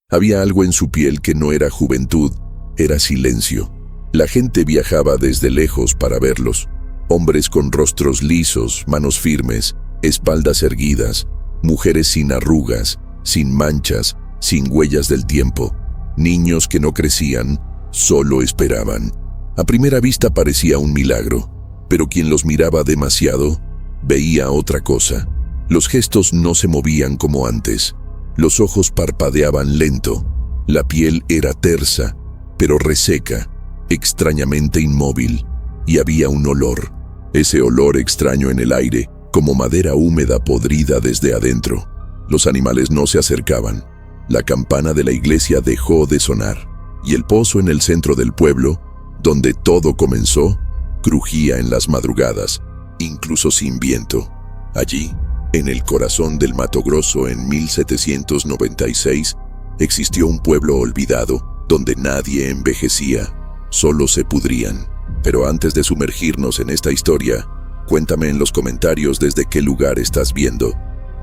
Había algo en su piel que no era juventud, era silencio. La gente viajaba desde lejos para verlos. Hombres con rostros lisos, manos firmes, espaldas erguidas, mujeres sin arrugas, sin manchas, sin huellas del tiempo. Niños que no crecían, solo esperaban. A primera vista parecía un milagro, pero quien los miraba demasiado, veía otra cosa. Los gestos no se movían como antes. Los ojos parpadeaban lento. La piel era tersa, pero reseca, extrañamente inmóvil. Y había un olor. Ese olor extraño en el aire, como madera húmeda podrida desde adentro. Los animales no se acercaban. La campana de la iglesia dejó de sonar. Y el pozo en el centro del pueblo, donde todo comenzó, crujía en las madrugadas, incluso sin viento. Allí, en el corazón del Mato Grosso en 1796, existió un pueblo olvidado, donde nadie envejecía, solo se pudrían. Pero antes de sumergirnos en esta historia, cuéntame en los comentarios desde qué lugar estás viendo.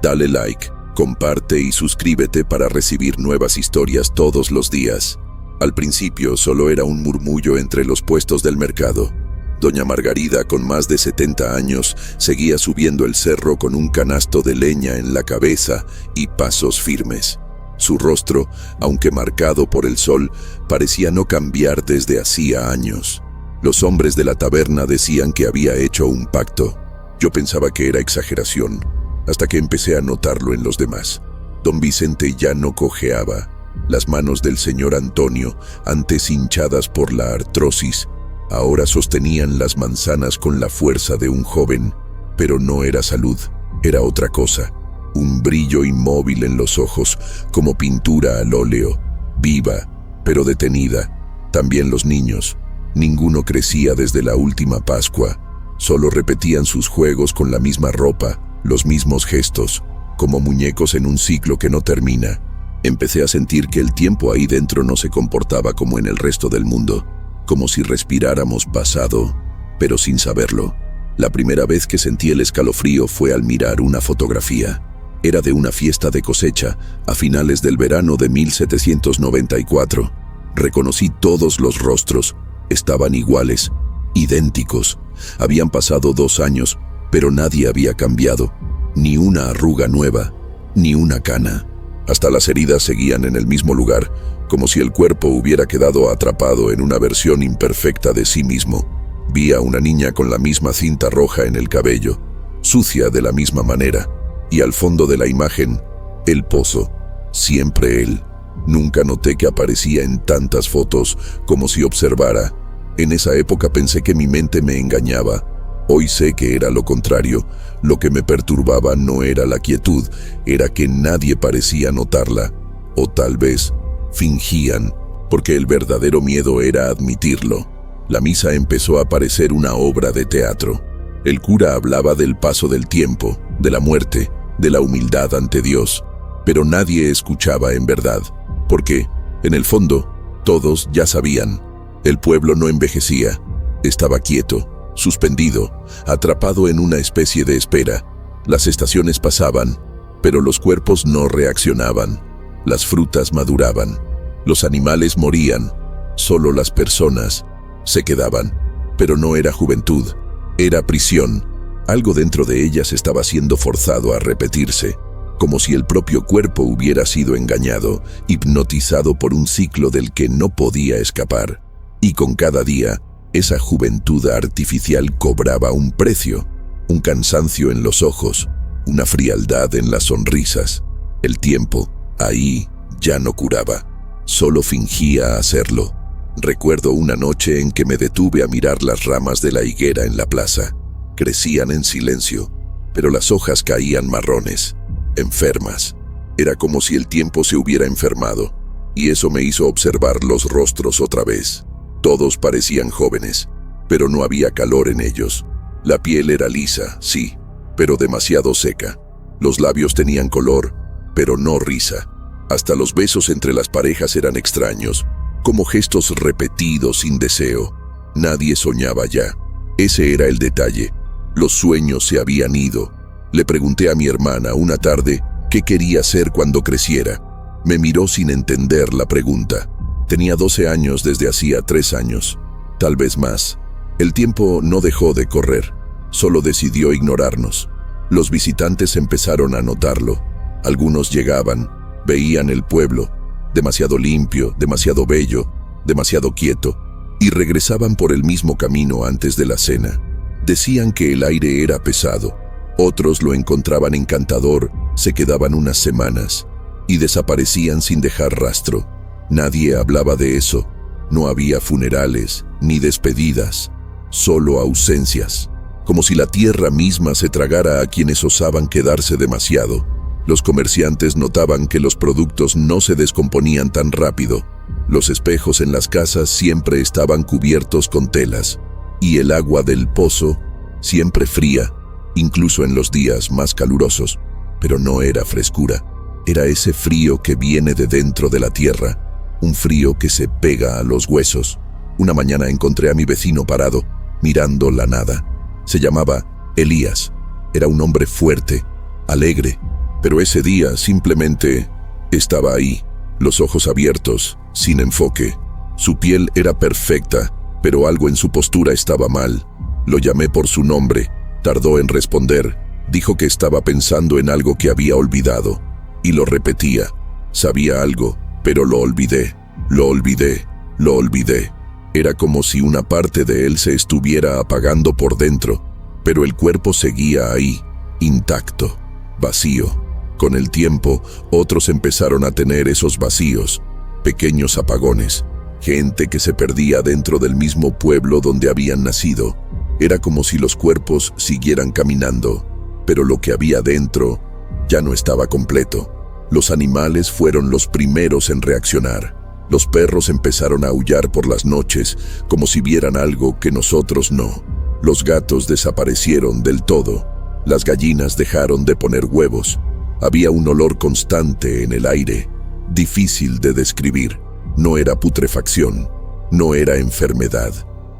Dale like, comparte y suscríbete para recibir nuevas historias todos los días. Al principio solo era un murmullo entre los puestos del mercado. Doña Margarida, con más de 70 años, seguía subiendo el cerro con un canasto de leña en la cabeza y pasos firmes. Su rostro, aunque marcado por el sol, parecía no cambiar desde hacía años. Los hombres de la taberna decían que había hecho un pacto. Yo pensaba que era exageración, hasta que empecé a notarlo en los demás. Don Vicente ya no cojeaba. Las manos del señor Antonio, antes hinchadas por la artrosis, ahora sostenían las manzanas con la fuerza de un joven, pero no era salud, era otra cosa. Un brillo inmóvil en los ojos, como pintura al óleo, viva, pero detenida. También los niños. Ninguno crecía desde la última Pascua. Solo repetían sus juegos con la misma ropa, los mismos gestos, como muñecos en un ciclo que no termina. Empecé a sentir que el tiempo ahí dentro no se comportaba como en el resto del mundo, como si respiráramos pasado, pero sin saberlo. La primera vez que sentí el escalofrío fue al mirar una fotografía. Era de una fiesta de cosecha, a finales del verano de 1794. Reconocí todos los rostros, estaban iguales, idénticos. Habían pasado 2 años, pero nadie había cambiado, ni una arruga nueva, ni una cana. Hasta las heridas seguían en el mismo lugar, como si el cuerpo hubiera quedado atrapado en una versión imperfecta de sí mismo. Vi a una niña con la misma cinta roja en el cabello, sucia de la misma manera, y al fondo de la imagen, el pozo, siempre él. Nunca noté que aparecía en tantas fotos, como si observara. En esa época pensé que mi mente me engañaba. Hoy sé que era lo contrario. Lo que me perturbaba no era la quietud, era que nadie parecía notarla. O tal vez fingían, porque el verdadero miedo era admitirlo. La misa empezó a parecer una obra de teatro. El cura hablaba del paso del tiempo, de la muerte, de la humildad ante Dios. Pero nadie escuchaba en verdad, porque, en el fondo, todos ya sabían. El pueblo no envejecía, estaba quieto, suspendido, atrapado en una especie de espera. Las estaciones pasaban, pero los cuerpos no reaccionaban. Las frutas maduraban, los animales morían, solo las personas se quedaban. Pero no era juventud, era prisión. Algo dentro de ellas estaba siendo forzado a repetirse, como si el propio cuerpo hubiera sido engañado, hipnotizado por un ciclo del que no podía escapar. Y con cada día, esa juventud artificial cobraba un precio, un cansancio en los ojos, una frialdad en las sonrisas. El tiempo, ahí, ya no curaba, solo fingía hacerlo. Recuerdo una noche en que me detuve a mirar las ramas de la higuera en la plaza. Crecían en silencio, pero las hojas caían marrones, enfermas. Era como si el tiempo se hubiera enfermado, y eso me hizo observar los rostros otra vez. Todos parecían jóvenes, pero no había calor en ellos. La piel era lisa, sí, pero demasiado seca. Los labios tenían color, pero no risa. Hasta los besos entre las parejas eran extraños, como gestos repetidos sin deseo. Nadie soñaba ya. Ese era el detalle. Los sueños se habían ido. Le pregunté a mi hermana una tarde qué quería ser cuando creciera. Me miró sin entender la pregunta. Tenía 12 años desde hacía 3 años, tal vez más. El tiempo no dejó de correr, solo decidió ignorarnos. Los visitantes empezaron a notarlo. Algunos llegaban, veían el pueblo, demasiado limpio, demasiado bello, demasiado quieto, y regresaban por el mismo camino antes de la cena. Decían que el aire era pesado. Otros lo encontraban encantador, se quedaban unas semanas y desaparecían sin dejar rastro. Nadie hablaba de eso. No había funerales ni despedidas, solo ausencias, como si la tierra misma se tragara a quienes osaban quedarse demasiado. Los comerciantes notaban que los productos no se descomponían tan rápido. Los espejos en las casas siempre estaban cubiertos con telas, y el agua del pozo siempre fría, incluso en los días más calurosos. Pero no era frescura, era ese frío que viene de dentro de la tierra, un frío que se pega a los huesos. Una mañana encontré a mi vecino parado, mirando la nada. Se llamaba Elías. Era un hombre fuerte, alegre, pero ese día simplemente estaba ahí, los ojos abiertos, sin enfoque. Su piel era perfecta, pero algo en su postura estaba mal. Lo llamé por su nombre, tardó en responder, dijo que estaba pensando en algo que había olvidado, y lo repetía. Sabía algo, pero lo olvidé, lo olvidé, lo olvidé. Era como si una parte de él se estuviera apagando por dentro, pero el cuerpo seguía ahí, intacto, vacío. Con el tiempo, otros empezaron a tener esos vacíos, pequeños apagones, gente que se perdía dentro del mismo pueblo donde habían nacido. Era como si los cuerpos siguieran caminando, pero lo que había dentro ya no estaba completo. Los animales fueron los primeros en reaccionar. Los perros empezaron a aullar por las noches, como si vieran algo que nosotros no. Los gatos desaparecieron del todo. Las gallinas dejaron de poner huevos. Había un olor constante en el aire, difícil de describir. No era putrefacción, no era enfermedad.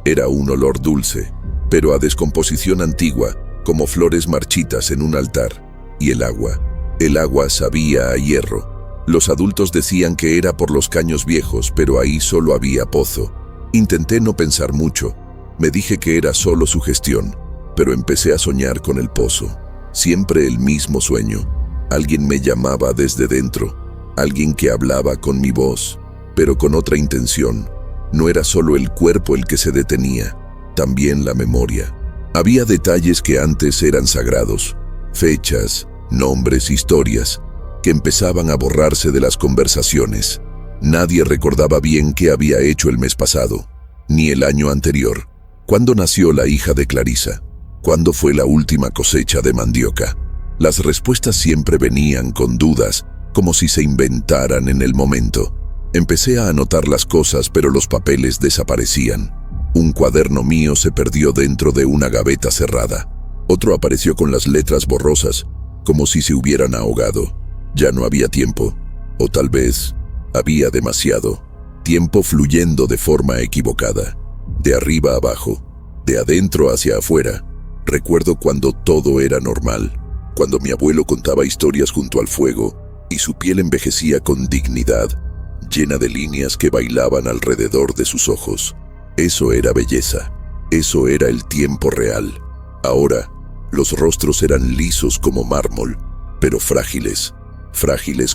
Era un olor dulce, pero a descomposición antigua, como flores marchitas en un altar. Y el agua sabía a hierro. Los adultos decían que era por los caños viejos, pero ahí solo había pozo. Intenté no pensar mucho. Me dije que era solo sugestión, pero empecé a soñar con el pozo. Siempre el mismo sueño. Alguien me llamaba desde dentro, alguien que hablaba con mi voz, pero con otra intención. No era solo el cuerpo el que se detenía, también la memoria. Había detalles que antes eran sagrados, fechas, nombres, historias, que empezaban a borrarse de las conversaciones. Nadie recordaba bien qué había hecho el mes pasado, ni el año anterior. ¿Cuándo nació la hija de Clarisa? ¿Cuándo fue la última cosecha de mandioca? Las respuestas siempre venían con dudas, como si se inventaran en el momento. Empecé a anotar las cosas, pero los papeles desaparecían. Un cuaderno mío se perdió dentro de una gaveta cerrada. Otro apareció con las letras borrosas, como si se hubieran ahogado. Ya no había tiempo, o tal vez había demasiado. Tiempo fluyendo de forma equivocada, de arriba a abajo, de adentro hacia afuera. Recuerdo cuando todo era normal, cuando mi abuelo contaba historias junto al fuego y su piel envejecía con dignidad, llena de líneas que bailaban alrededor de sus ojos. Eso era belleza, eso era el tiempo real. Ahora, los rostros eran lisos como mármol, pero frágiles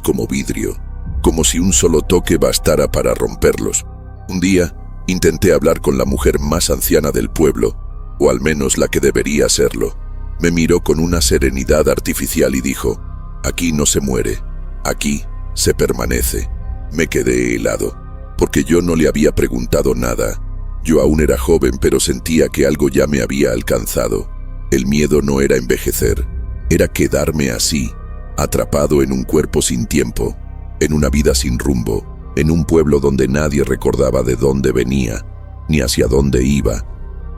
como vidrio, como si un solo toque bastara para romperlos. Un día, intenté hablar con la mujer más anciana del pueblo, o al menos la que debería serlo. Me miró con una serenidad artificial y dijo: «Aquí no se muere, aquí se permanece». Me quedé helado, porque yo no le había preguntado nada. Yo aún era joven, pero sentía que algo ya me había alcanzado. El miedo no era envejecer, era quedarme así, atrapado en un cuerpo sin tiempo, en una vida sin rumbo, en un pueblo donde nadie recordaba de dónde venía, ni hacia dónde iba.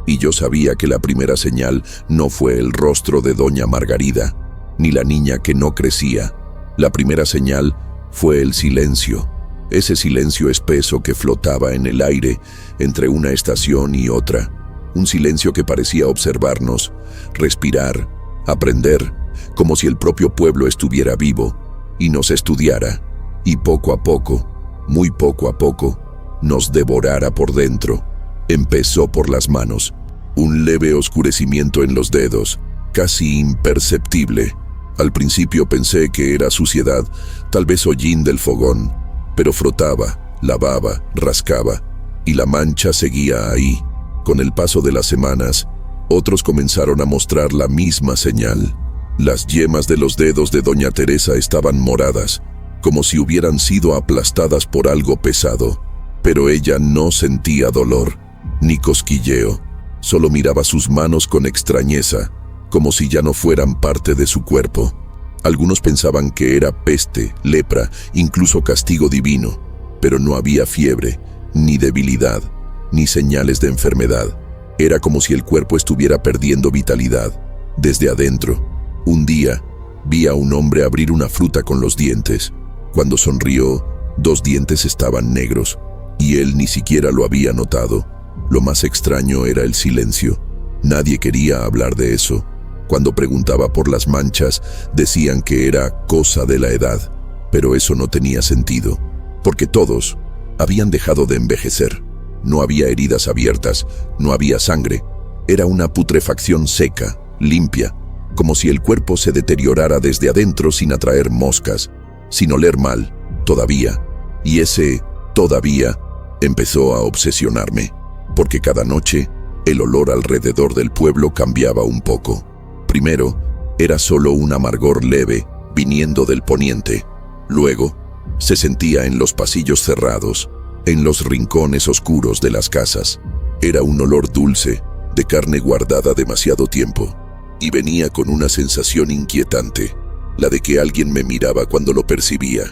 Y yo sabía que la primera señal no fue el rostro de doña Margarida, ni la niña que no crecía. La primera señal fue el silencio, ese silencio espeso que flotaba en el aire entre una estación y otra. Un silencio que parecía observarnos, respirar, aprender, como si el propio pueblo estuviera vivo y nos estudiara. y poco a poco, muy poco a poco, nos devorara por dentro. Empezó por las manos, un leve oscurecimiento en los dedos, casi imperceptible. Al principio pensé que era suciedad, tal vez hollín del fogón, pero frotaba, lavaba, rascaba, y la mancha seguía ahí. Con el paso de las semanas, otros comenzaron a mostrar la misma señal. Las yemas de los dedos de doña Teresa estaban moradas, como si hubieran sido aplastadas por algo pesado, pero ella no sentía dolor, ni cosquilleo, solo miraba sus manos con extrañeza, como si ya no fueran parte de su cuerpo. Algunos pensaban que era peste, lepra, incluso castigo divino, pero no había fiebre, ni debilidad, ni señales de enfermedad. Era como si el cuerpo estuviera perdiendo vitalidad, desde adentro. Un día, vi a un hombre abrir una fruta con los dientes. Cuando sonrió, 2 dientes estaban negros, y él ni siquiera lo había notado. Lo más extraño era el silencio. Nadie quería hablar de eso. Cuando preguntaba por las manchas, decían que era cosa de la edad, pero eso no tenía sentido, porque todos habían dejado de envejecer. No había heridas abiertas, no había sangre. Era una putrefacción seca, limpia, como si el cuerpo se deteriorara desde adentro sin atraer moscas, sin oler mal, todavía. Y ese todavía empezó a obsesionarme, porque cada noche el olor alrededor del pueblo cambiaba un poco. Primero, era solo un amargor leve viniendo del poniente. Luego, se sentía en los pasillos cerrados, en los rincones oscuros de las casas. Era un olor dulce, de carne guardada demasiado tiempo, y venía con una sensación inquietante, la de que alguien me miraba cuando lo percibía.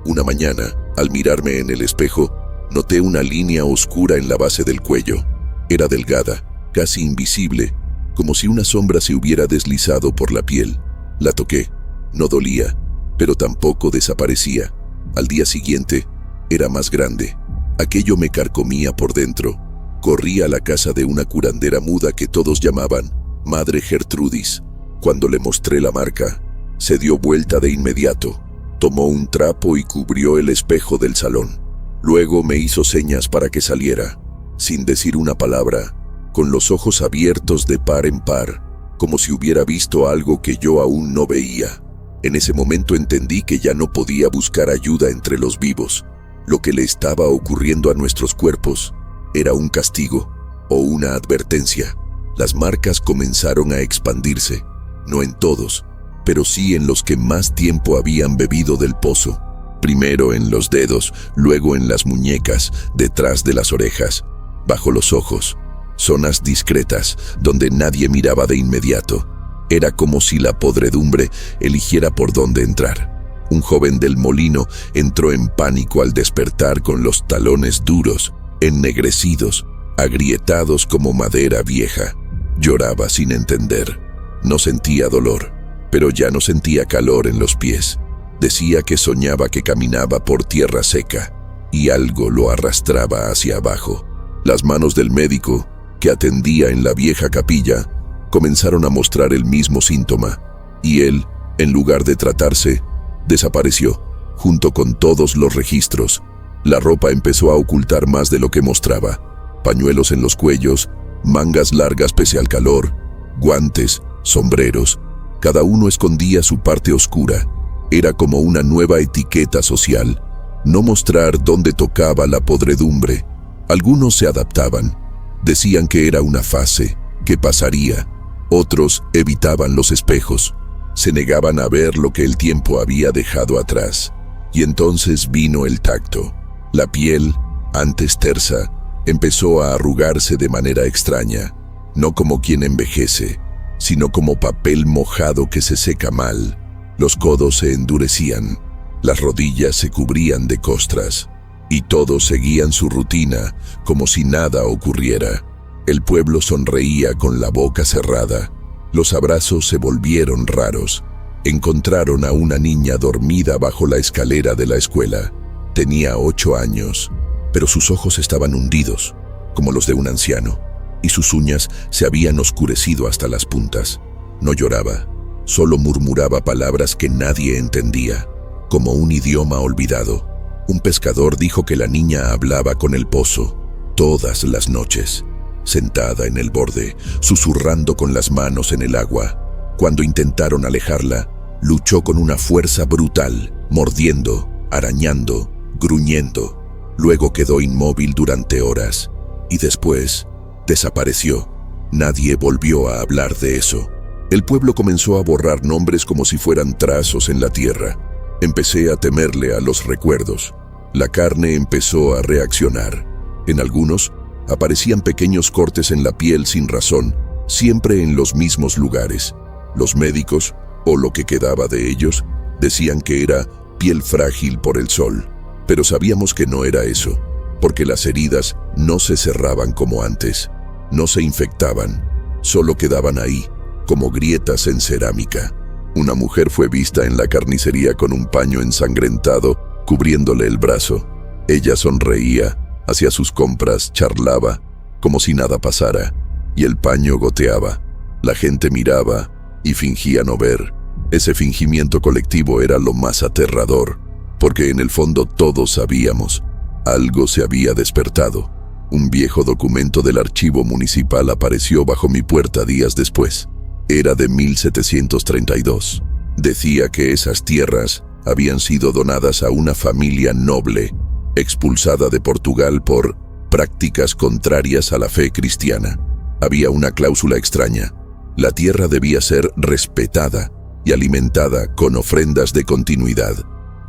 Una mañana, al mirarme en el espejo, noté una línea oscura en la base del cuello. Era delgada, casi invisible, como si una sombra se hubiera deslizado por la piel. La toqué. No dolía, pero tampoco desaparecía. Al día siguiente, era más grande. Aquello me carcomía por dentro. Corrí a la casa de una curandera muda que todos llamaban Madre Gertrudis. Cuando le mostré la marca, se dio vuelta de inmediato. Tomó un trapo y cubrió el espejo del salón. Luego me hizo señas para que saliera, sin decir una palabra, con los ojos abiertos de par en par, como si hubiera visto algo que yo aún no veía. En ese momento entendí que ya no podía buscar ayuda entre los vivos. Lo que le estaba ocurriendo a nuestros cuerpos era un castigo o una advertencia. Las marcas comenzaron a expandirse, no en todos, pero sí en los que más tiempo habían bebido del pozo. Primero en los dedos, luego en las muñecas, detrás de las orejas, bajo los ojos, zonas discretas donde nadie miraba de inmediato. Era como si la podredumbre eligiera por dónde entrar. Un joven del molino entró en pánico al despertar con los talones duros, ennegrecidos, agrietados como madera vieja. Lloraba sin entender. No sentía dolor, pero ya no sentía calor en los pies. Decía que soñaba que caminaba por tierra seca y algo lo arrastraba hacia abajo. Las manos del médico, que atendía en la vieja capilla, comenzaron a mostrar el mismo síntoma, y él, en lugar de tratarse, desapareció, junto con todos los registros. La ropa empezó a ocultar más de lo que mostraba. Pañuelos en los cuellos, mangas largas pese al calor, guantes, sombreros. Cada uno escondía su parte oscura. Era como una nueva etiqueta social, no mostrar dónde tocaba la podredumbre. Algunos se adaptaban, decían que era una fase, que pasaría. Otros evitaban los espejos, se negaban a ver lo que el tiempo había dejado atrás. Y entonces vino el tacto. La piel, antes tersa, empezó a arrugarse de manera extraña, no como quien envejece, sino como papel mojado que se seca mal. Los codos se endurecían, las rodillas se cubrían de costras, y todos seguían su rutina como si nada ocurriera. El pueblo sonreía con la boca cerrada. Los abrazos se volvieron raros. Encontraron a una niña dormida bajo la escalera de la escuela. Tenía 8 años, pero sus ojos estaban hundidos, como los de un anciano, y sus uñas se habían oscurecido hasta las puntas. No lloraba, solo murmuraba palabras que nadie entendía. como un idioma olvidado. Un pescador dijo que la niña hablaba con el pozo todas las noches, sentada en el borde, susurrando con las manos en el agua. Cuando intentaron alejarla, luchó con una fuerza brutal, mordiendo, arañando, gruñendo. Luego quedó inmóvil durante horas y después desapareció. Nadie volvió a hablar de eso. El pueblo comenzó a borrar nombres como si fueran trazos en la tierra. Empecé a temerle a los recuerdos. La carne empezó a reaccionar. En algunos, aparecían pequeños cortes en la piel sin razón, siempre en los mismos lugares. Los médicos, o lo que quedaba de ellos, decían que era piel frágil por el sol. Pero sabíamos que no era eso, porque las heridas no se cerraban como antes, no se infectaban, solo quedaban ahí, como grietas en cerámica. Una mujer fue vista en la carnicería con un paño ensangrentado cubriéndole el brazo. Ella sonreía, hacía sus compras, charlaba, como si nada pasara, y el paño goteaba. La gente miraba y fingía no ver. Ese fingimiento colectivo era lo más aterrador, porque en el fondo todos sabíamos, algo se había despertado. Un viejo documento del archivo municipal apareció bajo mi puerta días después. Era de 1732. Decía que esas tierras habían sido donadas a una familia noble, expulsada de Portugal por prácticas contrarias a la fe cristiana. Había una cláusula extraña. La tierra debía ser respetada y alimentada con ofrendas de continuidad.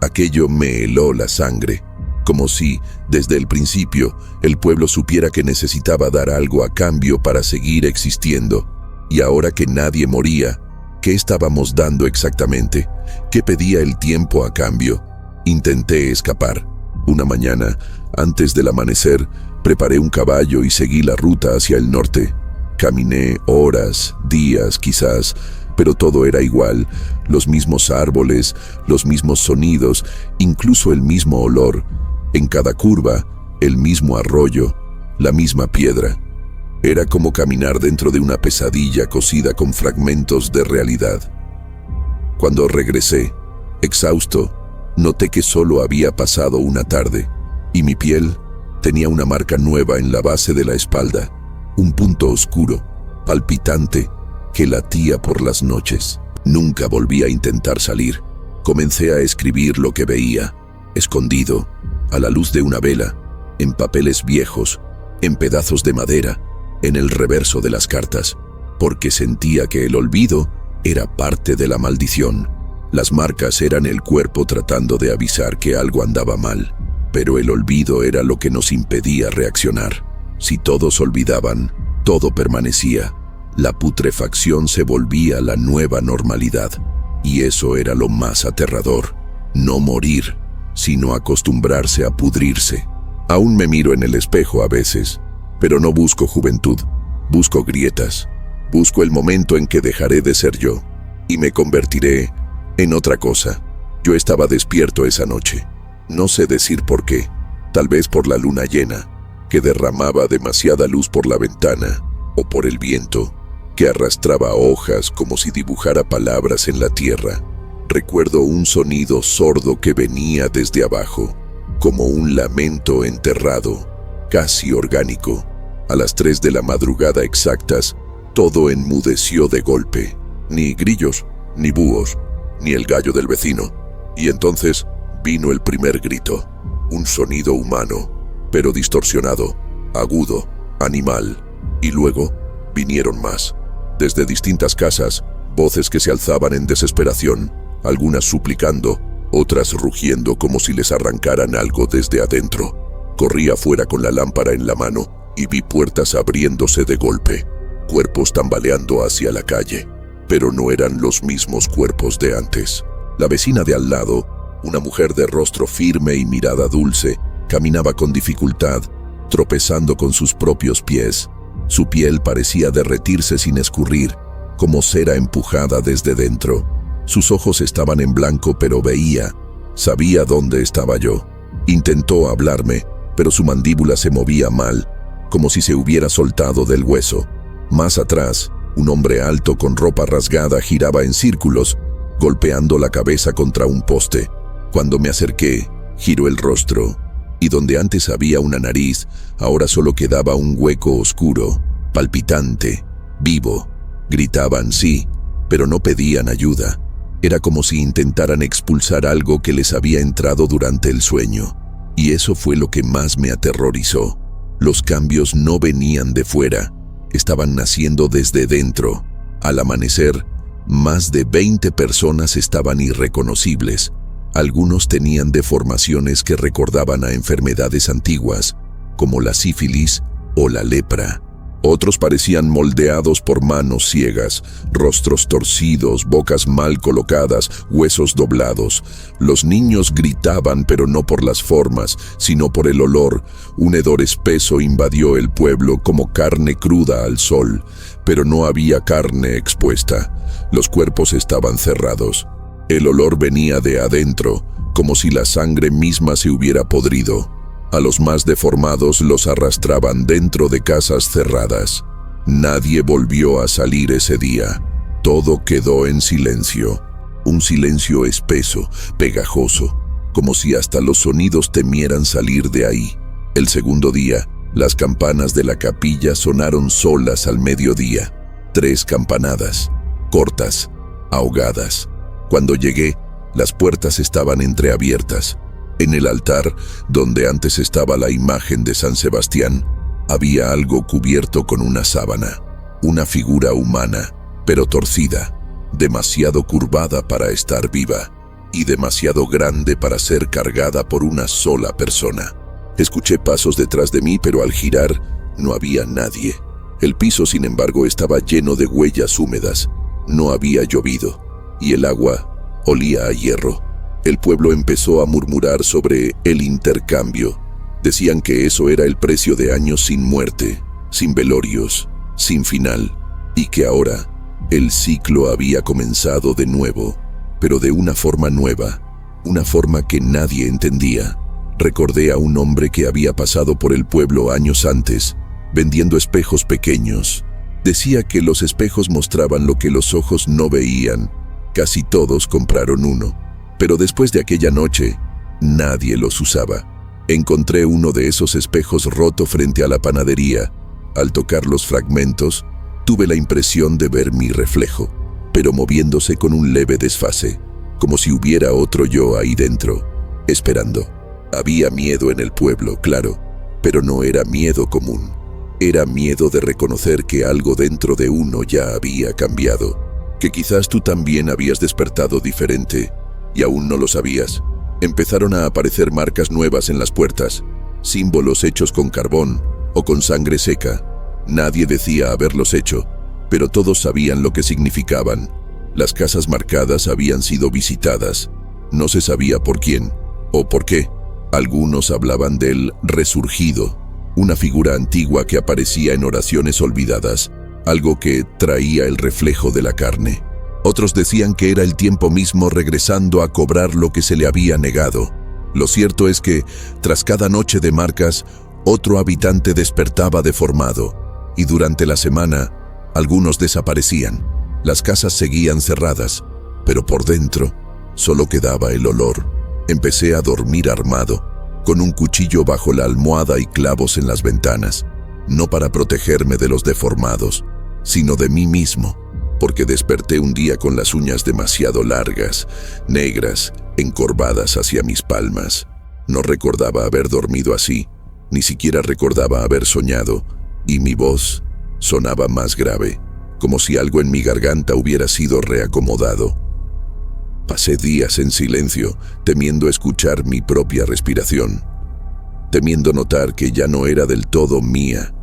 Aquello me heló la sangre, como si, desde el principio, el pueblo supiera que necesitaba dar algo a cambio para seguir existiendo. Y ahora que nadie moría, ¿qué estábamos dando exactamente? ¿Qué pedía el tiempo a cambio? Intenté escapar. Una mañana, antes del amanecer, preparé un caballo y seguí la ruta hacia el norte. Caminé horas, días quizás, pero todo era igual, los mismos árboles, los mismos sonidos, incluso el mismo olor. En cada curva, el mismo arroyo, la misma piedra. Era como caminar dentro de una pesadilla cosida con fragmentos de realidad. Cuando regresé, exhausto, noté que solo había pasado una tarde, y mi piel tenía una marca nueva en la base de la espalda, un punto oscuro, palpitante, que latía por las noches. Nunca volví a intentar salir. Comencé a escribir lo que veía, escondido, a la luz de una vela, en papeles viejos, en pedazos de madera, en el reverso de las cartas, porque sentía que el olvido era parte de la maldición. Las marcas eran el cuerpo tratando de avisar que algo andaba mal, pero el olvido era lo que nos impedía reaccionar. Si todos olvidaban, todo permanecía. La putrefacción se volvía la nueva normalidad, y eso era lo más aterrador. No morir, sino acostumbrarse a pudrirse. Aún me miro en el espejo a veces, pero no busco juventud, busco grietas, busco el momento en que dejaré de ser yo, y me convertiré en otra cosa. Yo estaba despierto esa noche, no sé decir por qué, tal vez por la luna llena, que derramaba demasiada luz por la ventana, o por el viento, que arrastraba hojas como si dibujara palabras en la tierra. Recuerdo un sonido sordo que venía desde abajo, como un lamento enterrado, casi orgánico. A las 3 de la madrugada exactas, todo enmudeció de golpe. Ni grillos, ni búhos, ni el gallo del vecino. Y entonces vino el primer grito, un sonido humano, pero distorsionado, agudo, animal. Y luego vinieron más. Desde distintas casas, voces que se alzaban en desesperación, algunas suplicando, otras rugiendo como si les arrancaran algo desde adentro. Corrí afuera con la lámpara en la mano y vi puertas abriéndose de golpe, cuerpos tambaleando hacia la calle, pero no eran los mismos cuerpos de antes. La vecina de al lado, una mujer de rostro firme y mirada dulce, caminaba con dificultad, tropezando con sus propios pies. Su piel parecía derretirse sin escurrir, como cera empujada desde dentro. Sus ojos estaban en blanco, pero veía, sabía dónde estaba yo. Intentó hablarme, pero su mandíbula se movía mal, como si se hubiera soltado del hueso. Más atrás, un hombre alto con ropa rasgada giraba en círculos, golpeando la cabeza contra un poste. Cuando me acerqué, giró el rostro, y donde antes había una nariz, ahora solo quedaba un hueco oscuro, palpitante, vivo. Gritaban, sí, pero no pedían ayuda. Era como si intentaran expulsar algo que les había entrado durante el sueño. Y eso fue lo que más me aterrorizó. Los cambios no venían de fuera, estaban naciendo desde dentro. Al amanecer, más de 20 personas estaban irreconocibles. Algunos tenían deformaciones que recordaban a enfermedades antiguas, como la sífilis o la lepra. Otros parecían moldeados por manos ciegas, rostros torcidos, bocas mal colocadas, huesos doblados. Los niños gritaban, pero no por las formas, sino por el olor. Un hedor espeso invadió el pueblo como carne cruda al sol, pero no había carne expuesta. Los cuerpos estaban cerrados. El olor venía de adentro, como si la sangre misma se hubiera podrido. A los más deformados los arrastraban dentro de casas cerradas. Nadie volvió a salir ese día. Todo quedó en silencio. Un silencio espeso, pegajoso, como si hasta los sonidos temieran salir de ahí. El segundo día, las campanas de la capilla sonaron solas al mediodía. 3 campanadas, cortas, ahogadas. Cuando llegué, las puertas estaban entreabiertas. En el altar, donde antes estaba la imagen de San Sebastián, había algo cubierto con una sábana, una figura humana, pero torcida, demasiado curvada para estar viva y demasiado grande para ser cargada por una sola persona. Escuché pasos detrás de mí, pero al girar no había nadie. El piso, sin embargo, estaba lleno de huellas húmedas. No había llovido, y el agua olía a hierro. El pueblo empezó a murmurar sobre el intercambio. Decían que eso era el precio de años sin muerte, sin velorios, sin final, y que ahora el ciclo había comenzado de nuevo, pero de una forma nueva, una forma que nadie entendía. Recordé a un hombre que había pasado por el pueblo años antes, vendiendo espejos pequeños. Decía que los espejos mostraban lo que los ojos no veían. Casi todos compraron uno. Pero después de aquella noche, nadie los usaba. Encontré uno de esos espejos roto frente a la panadería. Al tocar los fragmentos, tuve la impresión de ver mi reflejo, pero moviéndose con un leve desfase, como si hubiera otro yo ahí dentro, esperando. Había miedo en el pueblo, claro, pero no era miedo común. Era miedo de reconocer que algo dentro de uno ya había cambiado, que quizás tú también habías despertado diferente, y aún no lo sabías. Empezaron a aparecer marcas nuevas en las puertas, símbolos hechos con carbón o con sangre seca. Nadie decía haberlos hecho, pero todos sabían lo que significaban. Las casas marcadas habían sido visitadas. No se sabía por quién o por qué. Algunos hablaban del resurgido, una figura antigua que aparecía en oraciones olvidadas, algo que traía el reflejo de la carne. Otros decían que era el tiempo mismo regresando a cobrar lo que se le había negado. Lo cierto es que, tras cada noche de marcas, otro habitante despertaba deformado, y durante la semana, algunos desaparecían. Las casas seguían cerradas, pero por dentro solo quedaba el olor. Empecé a dormir armado, con un cuchillo bajo la almohada y clavos en las ventanas, no para protegerme de los deformados, sino de mí mismo, porque desperté un día con las uñas demasiado largas, negras, encorvadas hacia mis palmas. No recordaba haber dormido así, ni siquiera recordaba haber soñado, y mi voz sonaba más grave, como si algo en mi garganta hubiera sido reacomodado. Pasé días en silencio, temiendo escuchar mi propia respiración, temiendo notar que ya no era del todo mía,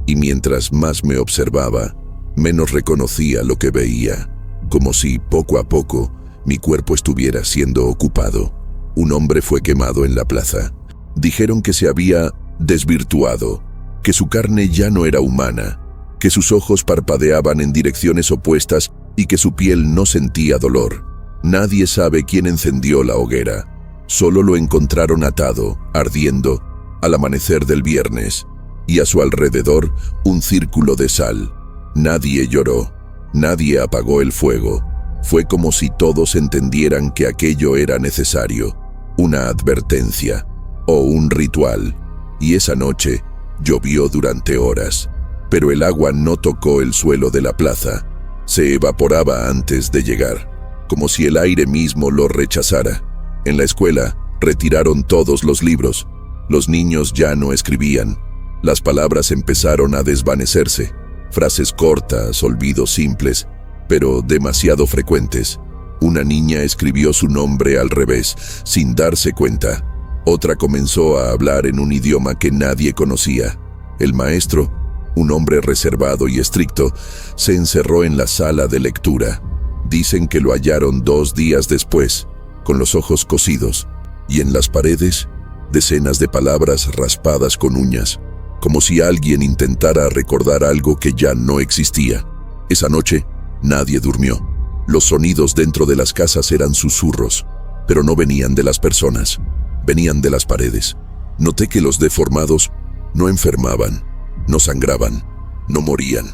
y mientras más me observaba, menos reconocía lo que veía, como si poco a poco mi cuerpo estuviera siendo ocupado. Un hombre fue quemado en la plaza. Dijeron que se había desvirtuado, que su carne ya no era humana, que sus ojos parpadeaban en direcciones opuestas y que su piel no sentía dolor. Nadie sabe quién encendió la hoguera. Solo lo encontraron atado, ardiendo, al amanecer del viernes, y a su alrededor un círculo de sal. Nadie lloró, nadie apagó el fuego, Fue como si todos entendieran que aquello era necesario, una advertencia o un ritual, y esa noche llovió durante horas, pero el agua no tocó el suelo de la plaza, se evaporaba antes de llegar, como si el aire mismo lo rechazara. En la escuela retiraron todos los libros, los niños ya no escribían, las palabras empezaron a desvanecerse, frases cortas, olvidos simples, pero demasiado frecuentes. Una niña escribió su nombre al revés, sin darse cuenta. Otra comenzó a hablar en un idioma que nadie conocía. El maestro, un hombre reservado y estricto, se encerró en la sala de lectura. Dicen que lo hallaron 2 días después, con los ojos cosidos, y en las paredes, decenas de palabras raspadas con uñas, como si alguien intentara recordar algo que ya no existía. Esa noche, nadie durmió. Los sonidos dentro de las casas eran susurros, pero no venían de las personas, venían de las paredes. Noté que los deformados no enfermaban, no sangraban, no morían.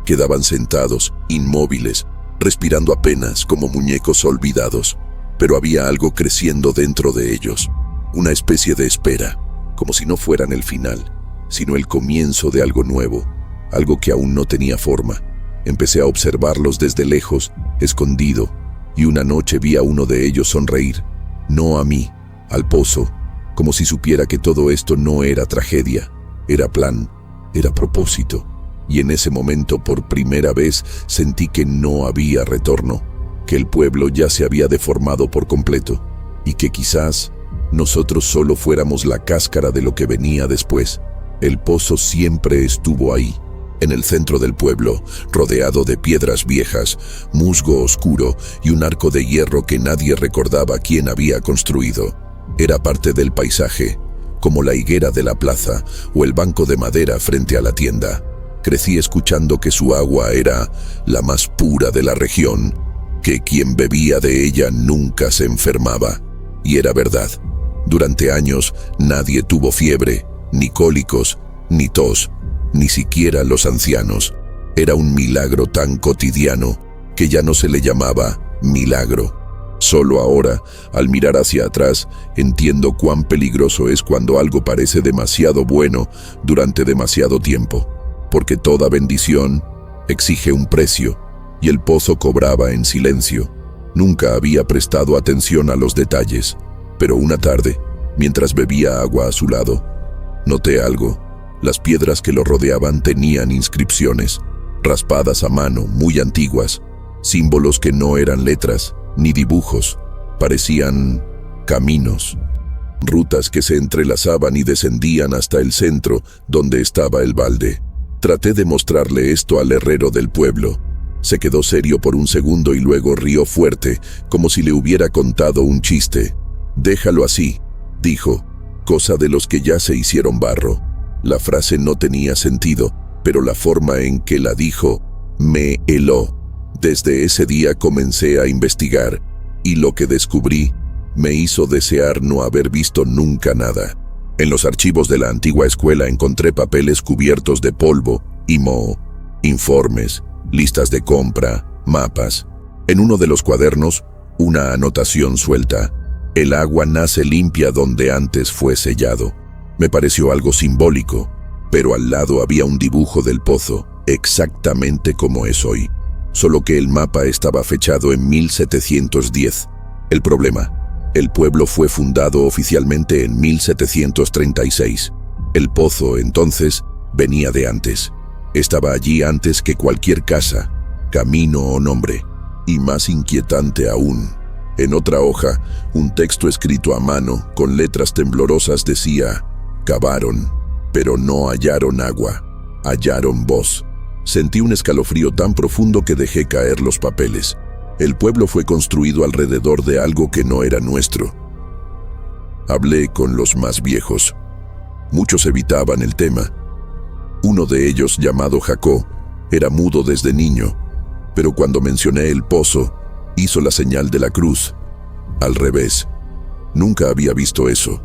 Quedaban sentados, inmóviles, respirando apenas como muñecos olvidados. Pero había algo creciendo dentro de ellos, una especie de espera, como si no fueran el final, sino el comienzo de algo nuevo, algo que aún no tenía forma. Empecé a observarlos desde lejos, escondido, y una noche vi a uno de ellos sonreír, no a mí, al pozo, como si supiera que todo esto no era tragedia, era plan, era propósito. Y en ese momento por primera vez sentí que no había retorno, que el pueblo ya se había deformado por completo, y que quizás nosotros solo fuéramos la cáscara de lo que venía después. El pozo siempre estuvo ahí, en el centro del pueblo, rodeado de piedras viejas, musgo oscuro y un arco de hierro que nadie recordaba quién había construido. Era parte del paisaje, como la higuera de la plaza o el banco de madera frente a la tienda. Crecí escuchando que su agua era la más pura de la región, que quien bebía de ella nunca se enfermaba. Y era verdad. Durante años nadie tuvo fiebre, ni cólicos, ni tos, ni siquiera los ancianos. Era un milagro tan cotidiano que ya no se le llamaba milagro. Solo ahora, al mirar hacia atrás, entiendo cuán peligroso es cuando algo parece demasiado bueno durante demasiado tiempo, porque toda bendición exige un precio, y el pozo cobraba en silencio. Nunca había prestado atención a los detalles, pero una tarde, mientras bebía agua a su lado, noté algo. Las piedras que lo rodeaban tenían inscripciones, raspadas a mano, muy antiguas, símbolos que no eran letras ni dibujos, parecían caminos, rutas que se entrelazaban y descendían hasta el centro donde estaba el balde. Traté de mostrarle esto al herrero del pueblo. Se quedó serio por un segundo y luego rió fuerte, como si le hubiera contado un chiste. «Déjalo así», dijo, «cosa de los que ya se hicieron barro». La frase no tenía sentido, pero la forma en que la dijo me heló. Desde ese día comencé a investigar, y lo que descubrí me hizo desear no haber visto nunca nada. En los archivos de la antigua escuela encontré papeles cubiertos de polvo y moho, informes, listas de compra, mapas. En uno de los cuadernos, una anotación suelta: «El agua nace limpia donde antes fue sellado». Me pareció algo simbólico, pero al lado había un dibujo del pozo, exactamente como es hoy, solo que el mapa estaba fechado en 1710. El problema: el pueblo fue fundado oficialmente en 1736. El pozo, entonces, venía de antes. Estaba allí antes que cualquier casa, camino o nombre. Y más inquietante aún, en otra hoja, un texto escrito a mano, con letras temblorosas, decía: «Cavaron, pero no hallaron agua, hallaron voz». Sentí un escalofrío tan profundo que dejé caer los papeles. El pueblo fue construido alrededor de algo que no era nuestro. Hablé con los más viejos. Muchos evitaban el tema. Uno de ellos, llamado Jacó, era mudo desde niño, pero cuando mencioné el pozo, hizo la señal de la cruz, al revés. Nunca había visto eso.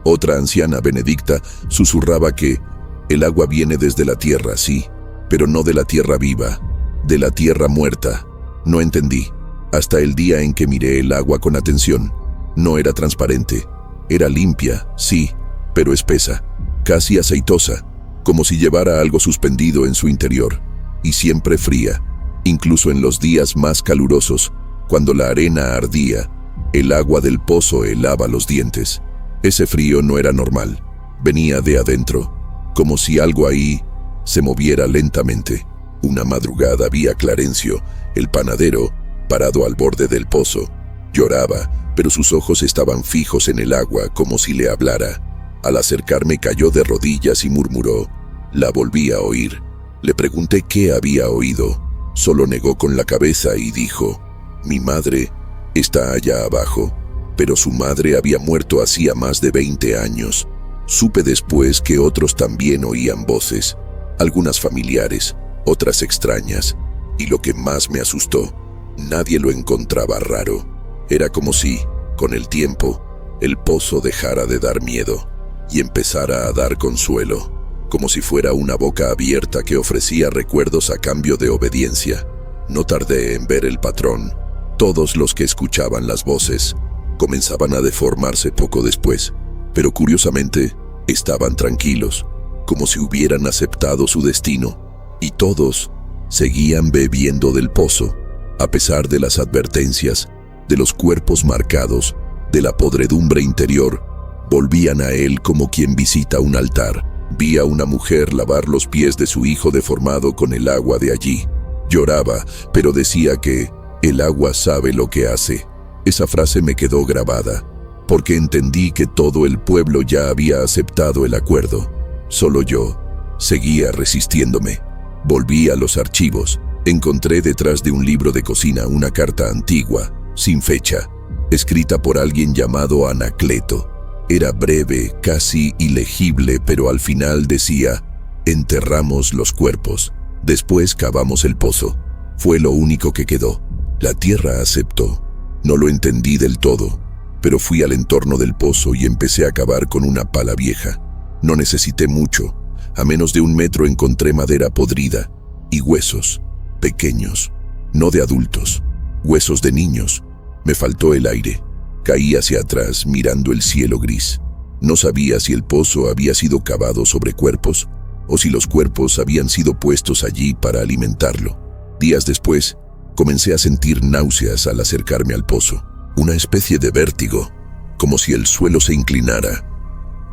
Otra anciana, Benedicta, susurraba que el agua viene desde la tierra, sí, pero no de la tierra viva, de la tierra muerta. No entendí. hasta el día en que miré el agua con atención. No era transparente, era limpia, sí, pero espesa, casi aceitosa, como si llevara algo suspendido en su interior, y siempre fría, incluso en los días más calurosos, cuando la arena ardía, el agua del pozo helaba los dientes. Ese frío no era normal, venía de adentro, como si algo ahí se moviera lentamente. Una madrugada vi a Clarencio, el panadero, parado al borde del pozo. Lloraba, pero sus ojos estaban fijos en el agua como si le hablara. Al acercarme cayó de rodillas y murmuró. La volví a oír. Le pregunté qué había oído. Solo negó con la cabeza y dijo, «Mi madre está allá abajo, pero su madre había muerto hacía más de 20 años. Supe después que otros también oían voces, algunas familiares, otras extrañas, y lo que más me asustó, nadie lo encontraba raro. Era como si, con el tiempo, el pozo dejara de dar miedo y empezara a dar consuelo, como si fuera una boca abierta que ofrecía recuerdos a cambio de obediencia. No tardé en ver el patrón. Todos los que escuchaban las voces comenzaban a deformarse poco después, pero curiosamente estaban tranquilos, como si hubieran aceptado su destino, y todos seguían bebiendo del pozo, a pesar de las advertencias, de los cuerpos marcados, de la podredumbre interior. Volvían a él como quien visita un altar. Vi a una mujer lavar los pies de su hijo deformado con el agua de allí. Lloraba, pero decía que el agua sabe lo que hace. Esa frase me quedó grabada, porque entendí que todo el pueblo ya había aceptado el acuerdo. Solo yo seguía resistiéndome. Volví a los archivos. Encontré detrás de un libro de cocina una carta antigua, sin fecha, escrita por alguien llamado Anacleto. Era breve, casi ilegible, pero al final decía: enterramos los cuerpos, después cavamos el pozo. Fue lo único que quedó. La tierra aceptó. No lo entendí del todo, pero fui al entorno del pozo y empecé a cavar con una pala vieja. No necesité mucho. A menos de 1 metro encontré madera podrida y huesos, pequeños, no de adultos, huesos de niños. Me faltó el aire. Caí hacia atrás mirando el cielo gris. No sabía si el pozo había sido cavado sobre cuerpos o si los cuerpos habían sido puestos allí para alimentarlo. Días después, comencé a sentir náuseas al acercarme al pozo, una especie de vértigo, como si el suelo se inclinara,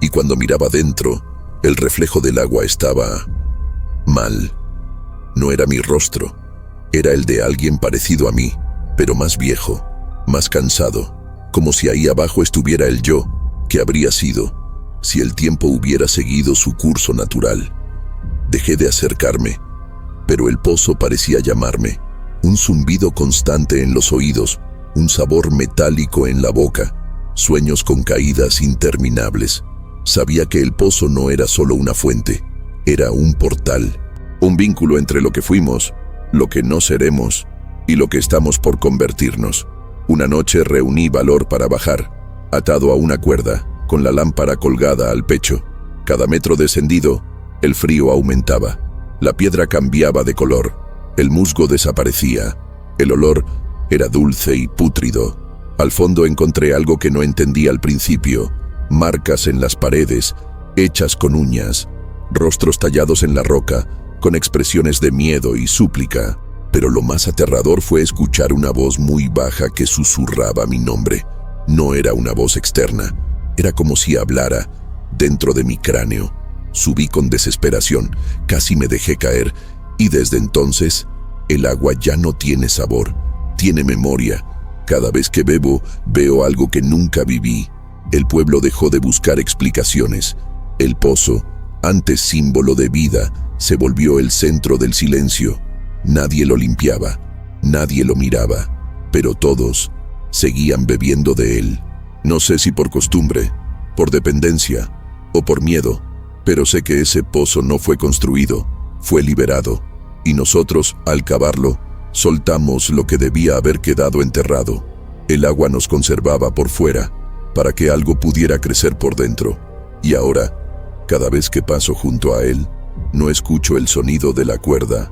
y cuando miraba dentro, el reflejo del agua estaba mal. No era mi rostro, era el de alguien parecido a mí, pero más viejo, más cansado, como si ahí abajo estuviera el yo que habría sido si el tiempo hubiera seguido su curso natural. Dejé de acercarme, pero el pozo parecía llamarme. Un zumbido constante en los oídos, un sabor metálico en la boca, sueños con caídas interminables. Sabía que el pozo no era solo una fuente, era un portal, un vínculo entre lo que fuimos, lo que no seremos y lo que estamos por convertirnos. Una noche reuní valor para bajar, atado a una cuerda, con la lámpara colgada al pecho. Cada metro descendido, el frío aumentaba, la piedra cambiaba de color. El musgo desaparecía, el olor era dulce y pútrido. Al fondo encontré algo que no entendí al principio: marcas en las paredes, hechas con uñas, rostros tallados en la roca, con expresiones de miedo y súplica. Pero lo más aterrador fue escuchar una voz muy baja que susurraba mi nombre. No era una voz externa, era como si hablara dentro de mi cráneo. Subí con desesperación, casi me dejé caer, y desde entonces, el agua ya no tiene sabor, tiene memoria. Cada vez que bebo, veo algo que nunca viví. El pueblo dejó de buscar explicaciones. El pozo, antes símbolo de vida, se volvió el centro del silencio. Nadie lo limpiaba, nadie lo miraba, pero todos seguían bebiendo de él. No sé si por costumbre, por dependencia o por miedo, pero sé que ese pozo no fue construido, fue liberado. Y nosotros, al cavarlo, soltamos lo que debía haber quedado enterrado. El agua nos conservaba por fuera, para que algo pudiera crecer por dentro. Y ahora, cada vez que paso junto a él, no escucho el sonido de la cuerda,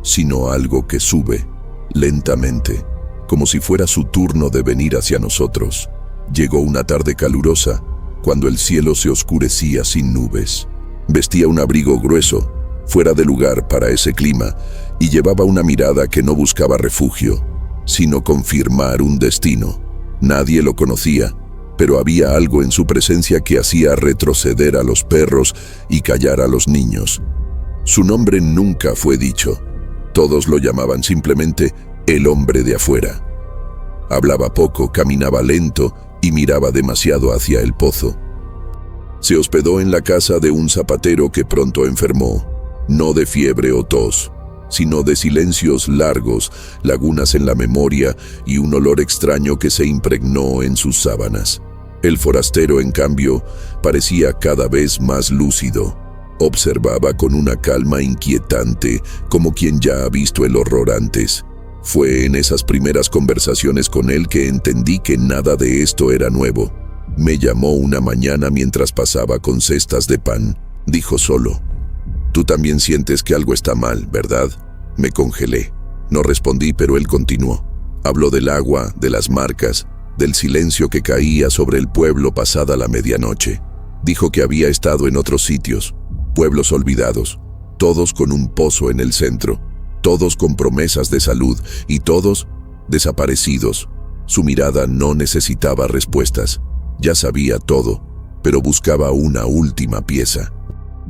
sino algo que sube, lentamente, como si fuera su turno de venir hacia nosotros. Llegó una tarde calurosa, cuando el cielo se oscurecía sin nubes. Vestía un abrigo grueso, fuera de lugar para ese clima, y llevaba una mirada que no buscaba refugio, sino confirmar un destino. Nadie lo conocía, pero había algo en su presencia que hacía retroceder a los perros y callar a los niños. Su nombre nunca fue dicho. Todos lo llamaban simplemente el hombre de afuera. Hablaba poco, caminaba lento y miraba demasiado hacia el pozo. Se hospedó en la casa de un zapatero que pronto enfermó, no de fiebre o tos, sino de silencios largos, lagunas en la memoria y un olor extraño que se impregnó en sus sábanas. El forastero, en cambio, parecía cada vez más lúcido. Observaba con una calma inquietante, como quien ya ha visto el horror antes. Fue en esas primeras conversaciones con él que entendí que nada de esto era nuevo. Me llamó una mañana mientras pasaba con cestas de pan. Dijo solo: «Tú también sientes que algo está mal, ¿verdad?». Me congelé. No respondí, pero él continuó. Habló del agua, de las marcas, del silencio que caía sobre el pueblo pasada la medianoche. Dijo que había estado en otros sitios, pueblos olvidados, todos con un pozo en el centro, todos con promesas de salud y todos desaparecidos. Su mirada no necesitaba respuestas. Ya sabía todo, pero buscaba una última pieza.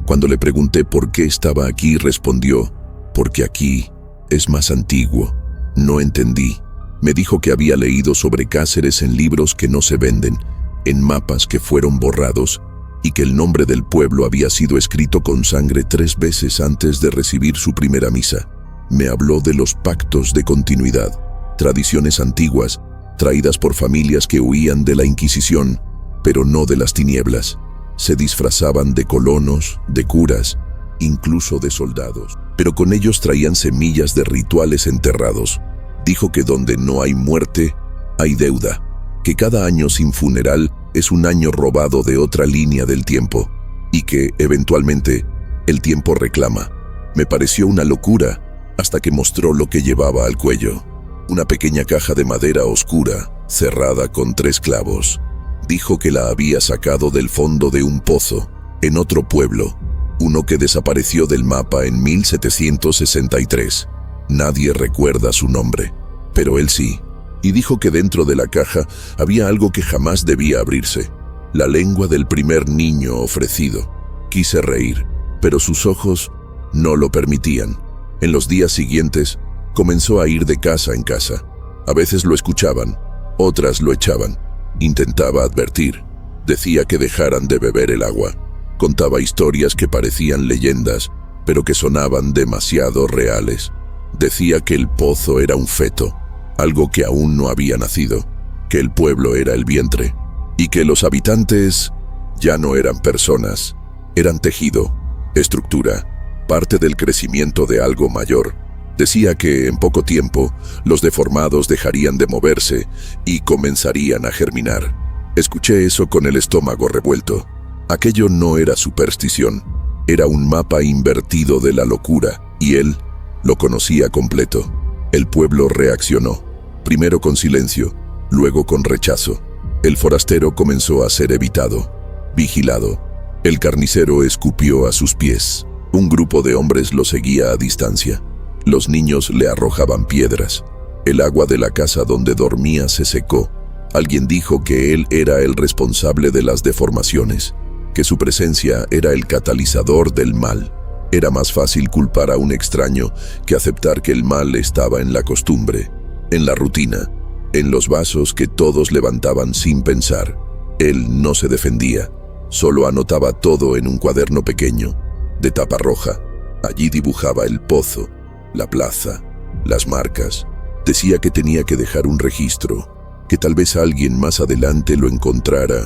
Cuando le pregunté por qué estaba aquí, respondió: «Porque aquí es más antiguo». No entendí. Me dijo que había leído sobre Cáceres en libros que no se venden, en mapas que fueron borrados, y que el nombre del pueblo había sido escrito con sangre 3 veces antes de recibir su primera misa. Me habló de los pactos de continuidad, tradiciones antiguas, traídas por familias que huían de la Inquisición, pero no de las tinieblas. Se disfrazaban de colonos, de curas, incluso de soldados, pero con ellos traían semillas de rituales enterrados. Dijo que donde no hay muerte, hay deuda, que cada año sin funeral es un año robado de otra línea del tiempo, y que, eventualmente, el tiempo reclama. Me pareció una locura, hasta que mostró lo que llevaba al cuello. Una pequeña caja de madera oscura, cerrada con 3 clavos. Dijo que la había sacado del fondo de un pozo, en otro pueblo, uno que desapareció del mapa en 1763. Nadie recuerda su nombre, pero él sí. Y dijo que dentro de la caja había algo que jamás debía abrirse: la lengua del primer niño ofrecido. Quise reír, pero sus ojos no lo permitían. En los días siguientes, comenzó a ir de casa en casa. A veces lo escuchaban, otras lo echaban. Intentaba advertir. Decía que dejaran de beber el agua. Contaba historias que parecían leyendas, pero que sonaban demasiado reales. Decía que el pozo era un feto, algo que aún no había nacido, que el pueblo era el vientre, y que los habitantes ya no eran personas, eran tejido, estructura, parte del crecimiento de algo mayor. Decía que en poco tiempo los deformados dejarían de moverse y comenzarían a germinar. Escuché eso con el estómago revuelto. Aquello no era superstición, era un mapa invertido de la locura, y él lo conocía completo. El pueblo reaccionó, primero con silencio, luego con rechazo. El forastero comenzó a ser evitado, vigilado. El carnicero escupió a sus pies. Un grupo de hombres lo seguía a distancia. Los niños le arrojaban piedras. El agua de la casa donde dormía se secó. Alguien dijo que él era el responsable de las deformaciones, que su presencia era el catalizador del mal. Era más fácil culpar a un extraño que aceptar que el mal estaba en la costumbre, en la rutina, en los vasos que todos levantaban sin pensar. Él no se defendía, solo anotaba todo en un cuaderno pequeño, de tapa roja. Allí dibujaba el pozo, la plaza, las marcas. Decía que tenía que dejar un registro, que tal vez alguien más adelante lo encontrara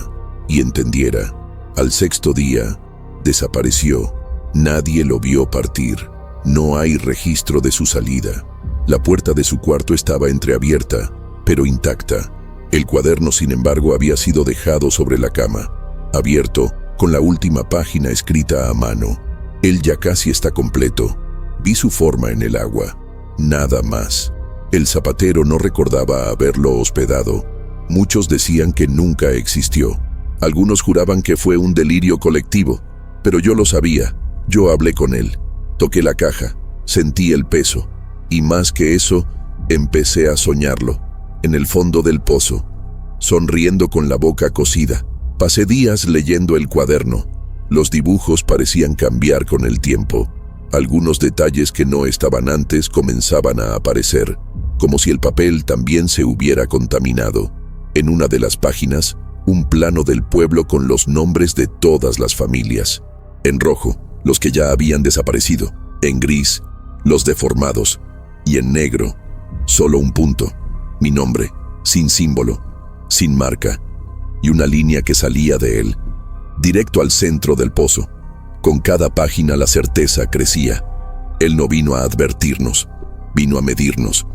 y entendiera. Al 6º día, desapareció. Nadie lo vio partir. No hay registro de su salida. La puerta de su cuarto estaba entreabierta, pero intacta. El cuaderno, sin embargo, había sido dejado sobre la cama, abierto, con la última página escrita a mano. Él ya casi está completo. Vi su forma en el agua. Nada más. El zapatero no recordaba haberlo hospedado. Muchos decían que nunca existió. Algunos juraban que fue un delirio colectivo, pero yo lo sabía. Yo hablé con él, toqué la caja, sentí el peso, y más que eso, empecé a soñarlo, en el fondo del pozo, sonriendo con la boca cosida. Pasé días leyendo el cuaderno. Los dibujos parecían cambiar con el tiempo. Algunos detalles que no estaban antes comenzaban a aparecer, como si el papel también se hubiera contaminado. En una de las páginas, un plano del pueblo con los nombres de todas las familias. En rojo, los que ya habían desaparecido. En gris, los deformados. Y en negro, solo un punto. Mi nombre, sin símbolo, sin marca. Y una línea que salía de él, directo al centro del pozo. Con cada página la certeza crecía. Él no vino a advertirnos, vino a medirnos,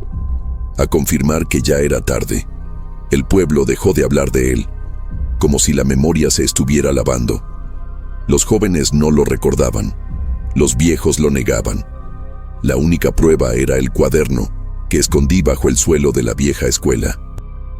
a confirmar que ya era tarde. El pueblo dejó de hablar de él, como si la memoria se estuviera lavando. Los jóvenes no lo recordaban, los viejos lo negaban. La única prueba era el cuaderno que escondí bajo el suelo de la vieja escuela.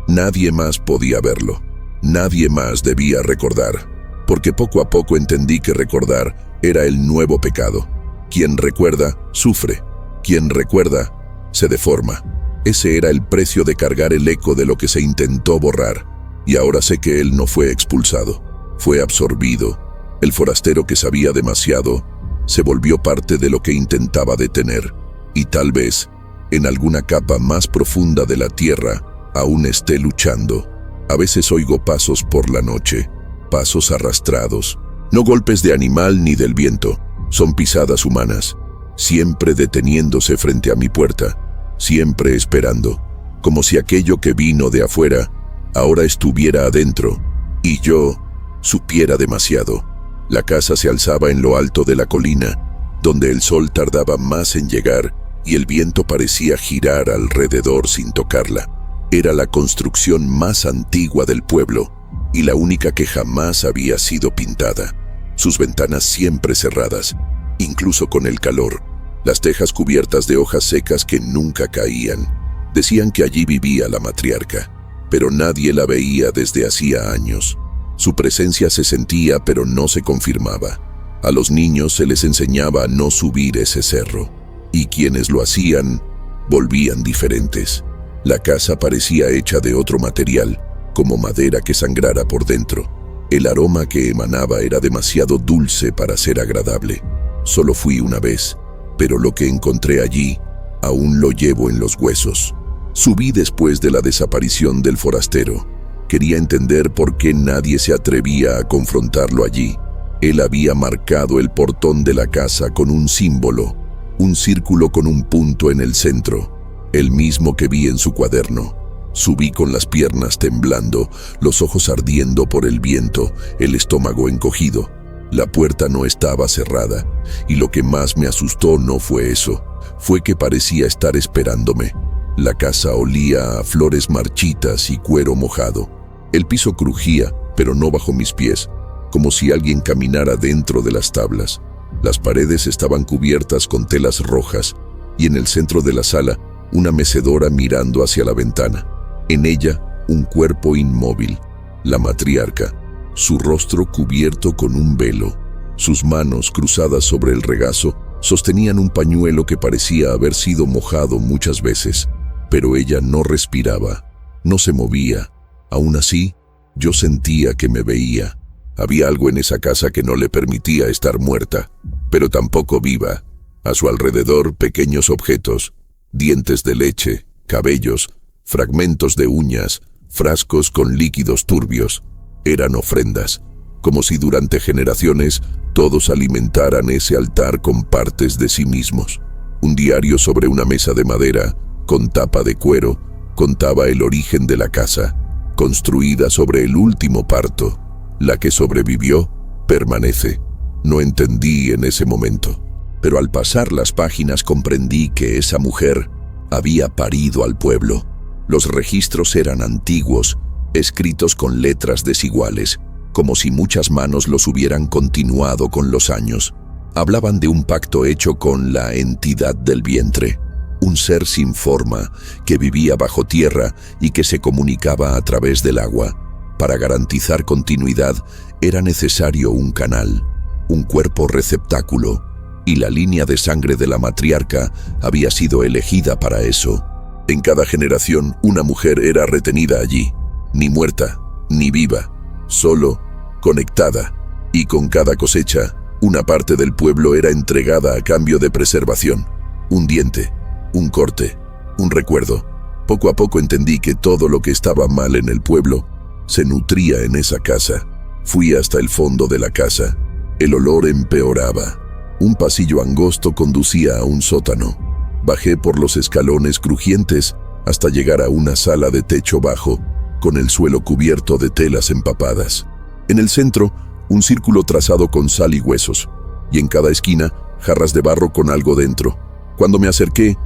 Nadie más podía verlo, nadie más debía recordar, porque poco a poco entendí que recordar era el nuevo pecado. Quien recuerda, sufre. Quien recuerda, se deforma. Ese era el precio de cargar el eco de lo que se intentó borrar. Y ahora sé que él no fue expulsado, fue absorbido. El forastero que sabía demasiado se volvió parte de lo que intentaba detener. Y tal vez, en alguna capa más profunda de la tierra, aún esté luchando. A veces oigo pasos por la noche, pasos arrastrados. No golpes de animal ni del viento, son pisadas humanas, siempre deteniéndose frente a mi puerta, siempre esperando, como si aquello que vino de afuera ahora estuviera adentro, y yo supiera demasiado. La casa se alzaba en lo alto de la colina, donde el sol tardaba más en llegar y el viento parecía girar alrededor sin tocarla. Era la construcción más antigua del pueblo y la única que jamás había sido pintada. Sus ventanas siempre cerradas, incluso con el calor, las tejas cubiertas de hojas secas que nunca caían. Decían que allí vivía la matriarca, pero nadie la veía desde hacía años. Su presencia se sentía, pero no se confirmaba. A los niños se les enseñaba a no subir ese cerro, y quienes lo hacían, volvían diferentes. La casa parecía hecha de otro material, como madera que sangrara por dentro. El aroma que emanaba era demasiado dulce para ser agradable. Solo fui una vez, pero lo que encontré allí aún lo llevo en los huesos. Subí después de la desaparición del forastero. Quería entender por qué nadie se atrevía a confrontarlo allí. Él había marcado el portón de la casa con un símbolo, un círculo con un punto en el centro, el mismo que vi en su cuaderno. Subí con las piernas temblando, los ojos ardiendo por el viento, el estómago encogido. La puerta no estaba cerrada, y lo que más me asustó no fue eso, fue que parecía estar esperándome. La casa olía a flores marchitas y cuero mojado. El piso crujía, pero no bajo mis pies, como si alguien caminara dentro de las tablas. Las paredes estaban cubiertas con telas rojas, y en el centro de la sala, una mecedora mirando hacia la ventana. En ella, un cuerpo inmóvil, la matriarca, su rostro cubierto con un velo. Sus manos, cruzadas sobre el regazo, sostenían un pañuelo que parecía haber sido mojado muchas veces, pero ella no respiraba, no se movía. Aún así, yo sentía que me veía. Había algo en esa casa que no le permitía estar muerta, pero tampoco viva. A su alrededor, pequeños objetos, dientes de leche, cabellos, fragmentos de uñas, frascos con líquidos turbios. Eran ofrendas, como si durante generaciones todos alimentaran ese altar con partes de sí mismos. Un diario sobre una mesa de madera, con tapa de cuero, contaba el origen de la casa, construida sobre el último parto. La que sobrevivió, permanece. No entendí en ese momento, pero al pasar las páginas comprendí que esa mujer había parido al pueblo. Los registros eran antiguos, escritos con letras desiguales, como si muchas manos los hubieran continuado con los años. Hablaban de un pacto hecho con la entidad del vientre, un ser sin forma que vivía bajo tierra y que se comunicaba a través del agua. Para garantizar continuidad era necesario un canal, un cuerpo receptáculo, y la línea de sangre de la matriarca había sido elegida para eso. En cada generación una mujer era retenida allí, ni muerta, ni viva, solo conectada, y con cada cosecha, una parte del pueblo era entregada a cambio de preservación. Un diente, un corte, un recuerdo. Poco a poco entendí que todo lo que estaba mal en el pueblo se nutría en esa casa. Fui hasta el fondo de la casa. El olor empeoraba. Un pasillo angosto conducía a un sótano. Bajé por los escalones crujientes hasta llegar a una sala de techo bajo, con el suelo cubierto de telas empapadas. En el centro, un círculo trazado con sal y huesos, y en cada esquina, jarras de barro con algo dentro. Cuando me acerqué,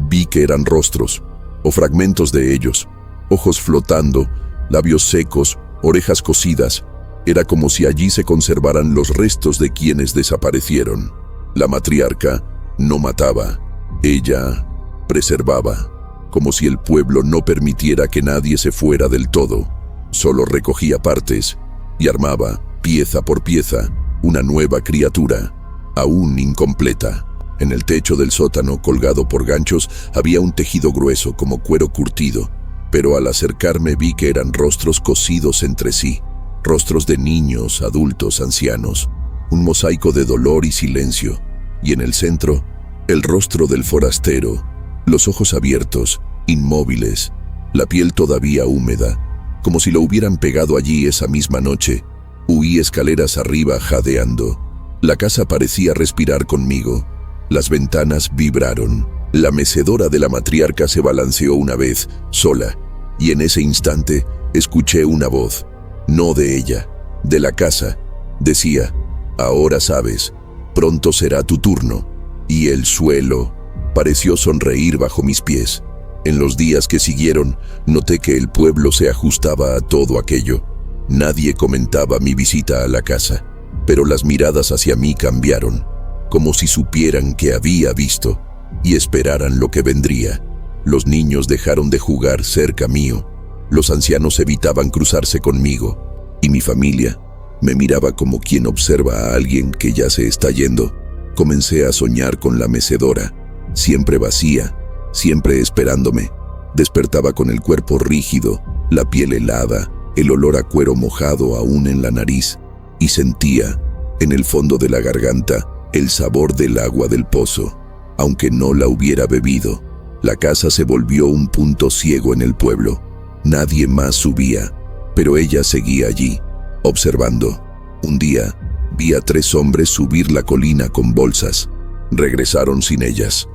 vi que eran rostros, o fragmentos de ellos, ojos flotando, labios secos, orejas cosidas. Era como si allí se conservaran los restos de quienes desaparecieron. La matriarca no mataba, ella preservaba, como si el pueblo no permitiera que nadie se fuera del todo. Solo recogía partes y armaba, pieza por pieza, una nueva criatura, aún incompleta. En el techo del sótano, colgado por ganchos, había un tejido grueso como cuero curtido, pero al acercarme vi que eran rostros cosidos entre sí, rostros de niños, adultos, ancianos, un mosaico de dolor y silencio, y en el centro, el rostro del forastero, los ojos abiertos, inmóviles, la piel todavía húmeda, como si lo hubieran pegado allí esa misma noche. Huí escaleras arriba jadeando. La casa parecía respirar conmigo. Las ventanas vibraron. La mecedora de la matriarca se balanceó una vez, sola, y en ese instante escuché una voz, no de ella, de la casa. Decía, ahora sabes, pronto será tu turno. Y el suelo pareció sonreír bajo mis pies. En los días que siguieron, noté que el pueblo se ajustaba a todo aquello. Nadie comentaba mi visita a la casa, pero las miradas hacia mí cambiaron, como si supieran que había visto y esperaran lo que vendría. Los niños dejaron de jugar cerca mío, los ancianos evitaban cruzarse conmigo, y mi familia me miraba como quien observa a alguien que ya se está yendo. Comencé a soñar con la mecedora, siempre vacía, siempre esperándome. Despertaba con el cuerpo rígido, la piel helada, el olor a cuero mojado aún en la nariz, y sentía, en el fondo de la garganta, el sabor del agua del pozo, aunque no la hubiera bebido. La casa se volvió un punto ciego en el pueblo. Nadie más subía, pero ella seguía allí, observando. Un día, vi a 3 hombres subir la colina con bolsas. Regresaron sin ellas.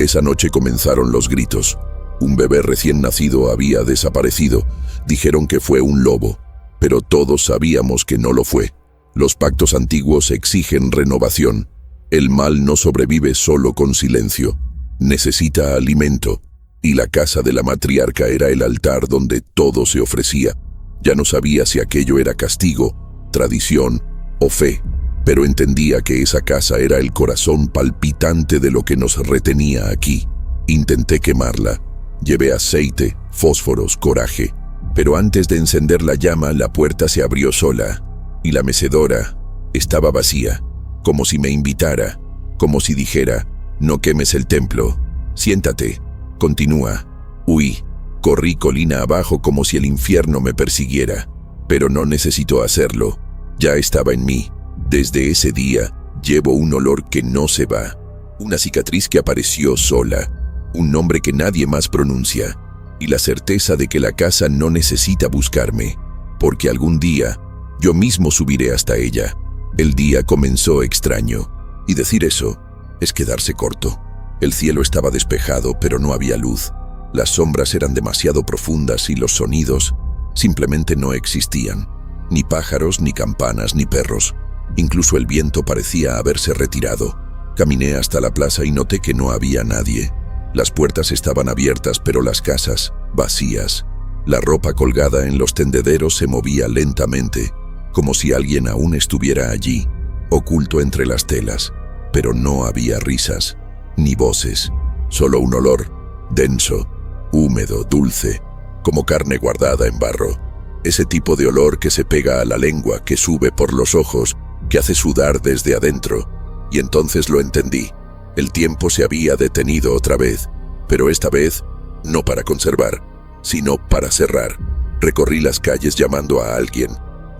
Esa noche comenzaron los gritos. Un bebé recién nacido había desaparecido. Dijeron que fue un lobo, pero todos sabíamos que no lo fue. Los pactos antiguos exigen renovación. El mal no sobrevive solo con silencio. Necesita alimento, y la casa de la matriarca era el altar donde todo se ofrecía. Ya no sabía si aquello era castigo, tradición o fe, pero entendía que esa casa era el corazón palpitante de lo que nos retenía aquí. Intenté quemarla. Llevé aceite, fósforos, coraje. Pero antes de encender la llama, la puerta se abrió sola, y la mecedora estaba vacía, como si me invitara, como si dijera, no quemes el templo, siéntate, continúa. Huí, corrí colina abajo como si el infierno me persiguiera, pero no necesitó hacerlo, ya estaba en mí. Desde ese día llevo un olor que no se va, una cicatriz que apareció sola, un nombre que nadie más pronuncia, y la certeza de que la casa no necesita buscarme, porque algún día yo mismo subiré hasta ella. El día comenzó extraño, y decir eso es quedarse corto. El cielo estaba despejado, pero no había luz. Las sombras eran demasiado profundas y los sonidos simplemente no existían. Ni pájaros, ni campanas, ni perros. Incluso el viento parecía haberse retirado. Caminé hasta la plaza y noté que no había nadie. Las puertas estaban abiertas, pero las casas vacías. La ropa colgada en los tendederos se movía lentamente, como si alguien aún estuviera allí, oculto entre las telas. Pero no había risas, ni voces, solo un olor, denso, húmedo, dulce, como carne guardada en barro. Ese tipo de olor que se pega a la lengua, que sube por los ojos, que hace sudar desde adentro. Y entonces lo entendí. El tiempo se había detenido otra vez, pero esta vez no para conservar, sino para cerrar. Recorrí las calles llamando a alguien,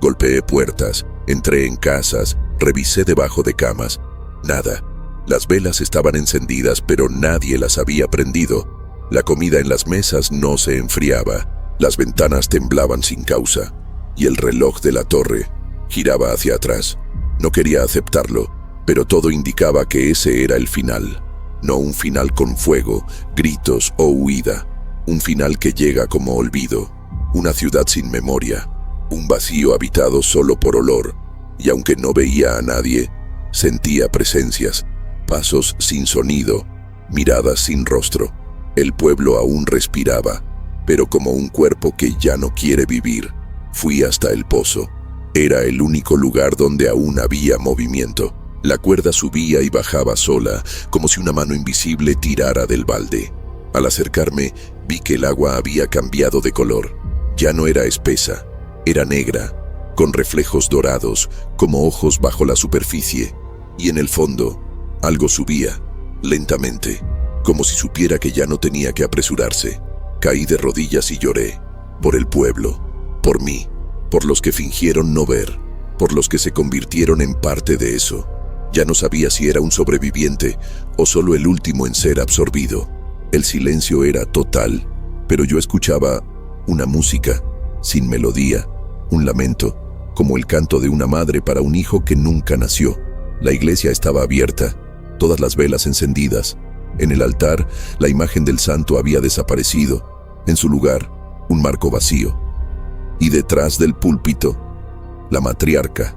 golpeé puertas, entré en casas, revisé debajo de camas. Nada. Las velas estaban encendidas, pero nadie las había prendido. La comida en las mesas no se enfriaba, las ventanas temblaban sin causa, y el reloj de la torre giraba hacia atrás. No quería aceptarlo, pero todo indicaba que ese era el final. No un final con fuego, gritos o huida. Un final que llega como olvido. Una ciudad sin memoria. Un vacío habitado solo por olor. Y aunque no veía a nadie, sentía presencias. Pasos sin sonido. Miradas sin rostro. El pueblo aún respiraba, pero como un cuerpo que ya no quiere vivir. Fui hasta el pozo. Era el único lugar donde aún había movimiento. La cuerda subía y bajaba sola, como si una mano invisible tirara del balde. Al acercarme, vi que el agua había cambiado de color. Ya no era espesa, era negra, con reflejos dorados, como ojos bajo la superficie. Y en el fondo, algo subía, lentamente, como si supiera que ya no tenía que apresurarse. Caí de rodillas y lloré, por el pueblo, por mí, por los que fingieron no ver, por los que se convirtieron en parte de eso. Ya no sabía si era un sobreviviente o solo el último en ser absorbido. El silencio era total, pero yo escuchaba una música, sin melodía, un lamento, como el canto de una madre para un hijo que nunca nació. La iglesia estaba abierta, todas las velas encendidas. En el altar, la imagen del santo había desaparecido. En su lugar, un marco vacío. Y detrás del púlpito, la matriarca,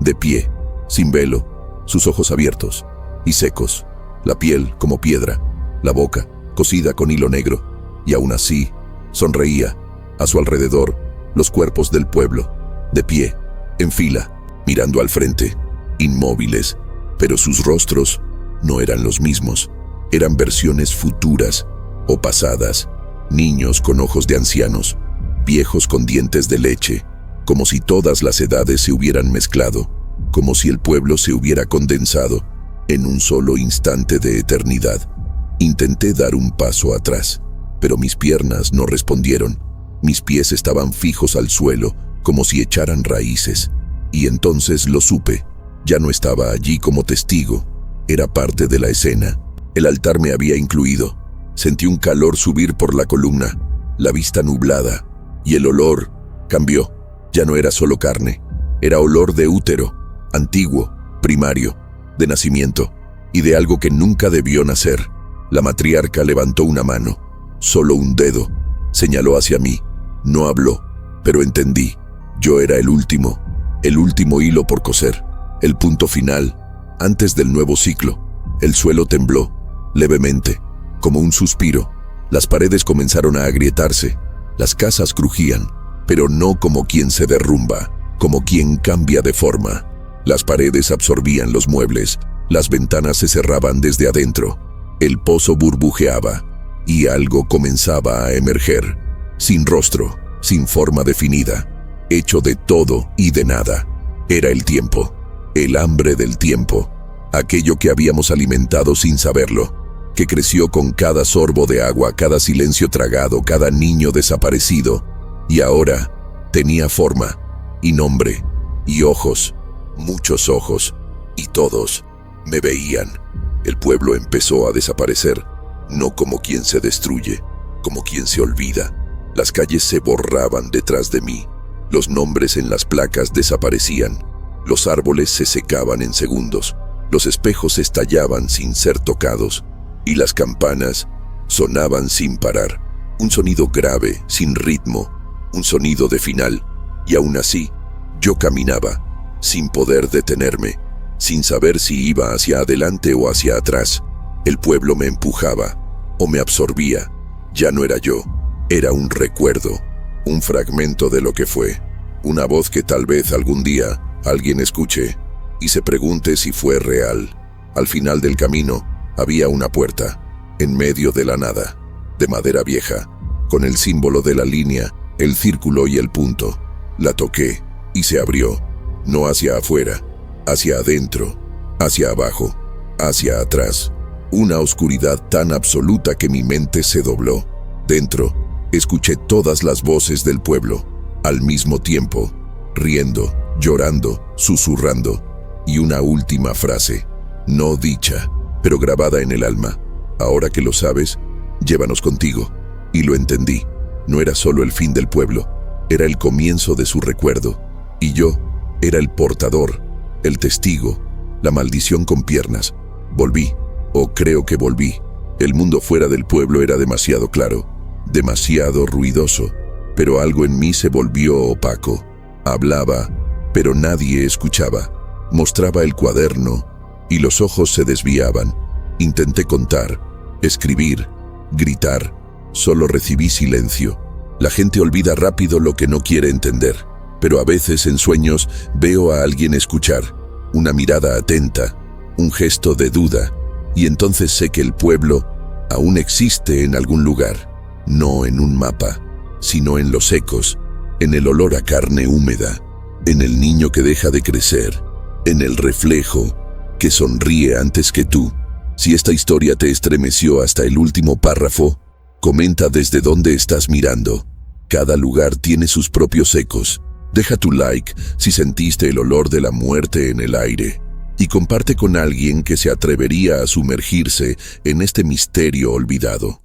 de pie, sin velo, sus ojos abiertos y secos, la piel como piedra, la boca cosida con hilo negro, y aún así, sonreía. A su alrededor, los cuerpos del pueblo, de pie, en fila, mirando al frente, inmóviles, pero sus rostros no eran los mismos. Eran versiones futuras o pasadas, niños con ojos de ancianos, viejos con dientes de leche, como si todas las edades se hubieran mezclado, como si el pueblo se hubiera condensado en un solo instante de eternidad. Intenté dar un paso atrás, pero mis piernas no respondieron. Mis pies estaban fijos al suelo, como si echaran raíces. Y entonces lo supe. Ya no estaba allí como testigo. Era parte de la escena. El altar me había incluido. Sentí un calor subir por la columna, la vista nublada, y el olor cambió. Ya no era solo carne. Era olor de útero, antiguo, primario, de nacimiento, y de algo que nunca debió nacer. La matriarca levantó una mano, solo un dedo, señaló hacia mí. No habló, pero entendí. Yo era el último hilo por coser, el punto final, antes del nuevo ciclo. El suelo tembló, levemente, como un suspiro. Las paredes comenzaron a agrietarse, las casas crujían, pero no como quien se derrumba, como quien cambia de forma. Las paredes absorbían los muebles, las ventanas se cerraban desde adentro. El pozo burbujeaba, y algo comenzaba a emerger, sin rostro, sin forma definida, hecho de todo y de nada. Era el tiempo, el hambre del tiempo, aquello que habíamos alimentado sin saberlo, que creció con cada sorbo de agua, cada silencio tragado, cada niño desaparecido, y ahora tenía forma, y nombre, y ojos, muchos ojos, y todos me veían. El pueblo empezó a desaparecer, no como quien se destruye, como quien se olvida. Las calles se borraban detrás de mí, los nombres en las placas desaparecían, los árboles se secaban en segundos, los espejos estallaban sin ser tocados, y las campanas sonaban sin parar. Un sonido grave, sin ritmo, un sonido de final, y aún así, yo caminaba, sin poder detenerme, sin saber si iba hacia adelante o hacia atrás. El pueblo me empujaba o me absorbía. Ya no era yo, era un recuerdo, un fragmento de lo que fue, una voz que tal vez algún día alguien escuche y se pregunte si fue real. Al final del camino había una puerta, en medio de la nada, de madera vieja, con el símbolo de la línea, el círculo y el punto. La toqué y se abrió, no hacia afuera, hacia adentro, hacia abajo, hacia atrás. Una oscuridad tan absoluta que mi mente se dobló. Dentro, escuché todas las voces del pueblo, al mismo tiempo, riendo, llorando, susurrando, y una última frase, no dicha, pero grabada en el alma. Ahora que lo sabes, llévanos contigo. Y lo entendí. No era solo el fin del pueblo, era el comienzo de su recuerdo. Y yo era el portador, el testigo, la maldición con piernas. Volví, o creo que volví. El mundo fuera del pueblo era demasiado claro, demasiado ruidoso, pero algo en mí se volvió opaco. Hablaba, pero nadie escuchaba. Mostraba el cuaderno y los ojos se desviaban. Intenté contar, escribir, gritar. Solo recibí silencio. La gente olvida rápido lo que no quiere entender, pero a veces en sueños veo a alguien escuchar, una mirada atenta, un gesto de duda, y entonces sé que el pueblo aún existe en algún lugar, no en un mapa, sino en los ecos, en el olor a carne húmeda, en el niño que deja de crecer, en el reflejo que sonríe antes que tú. Si esta historia te estremeció hasta el último párrafo, comenta desde dónde estás mirando. Cada lugar tiene sus propios ecos. Deja tu like si sentiste el olor de la muerte en el aire. Y comparte con alguien que se atrevería a sumergirse en este misterio olvidado.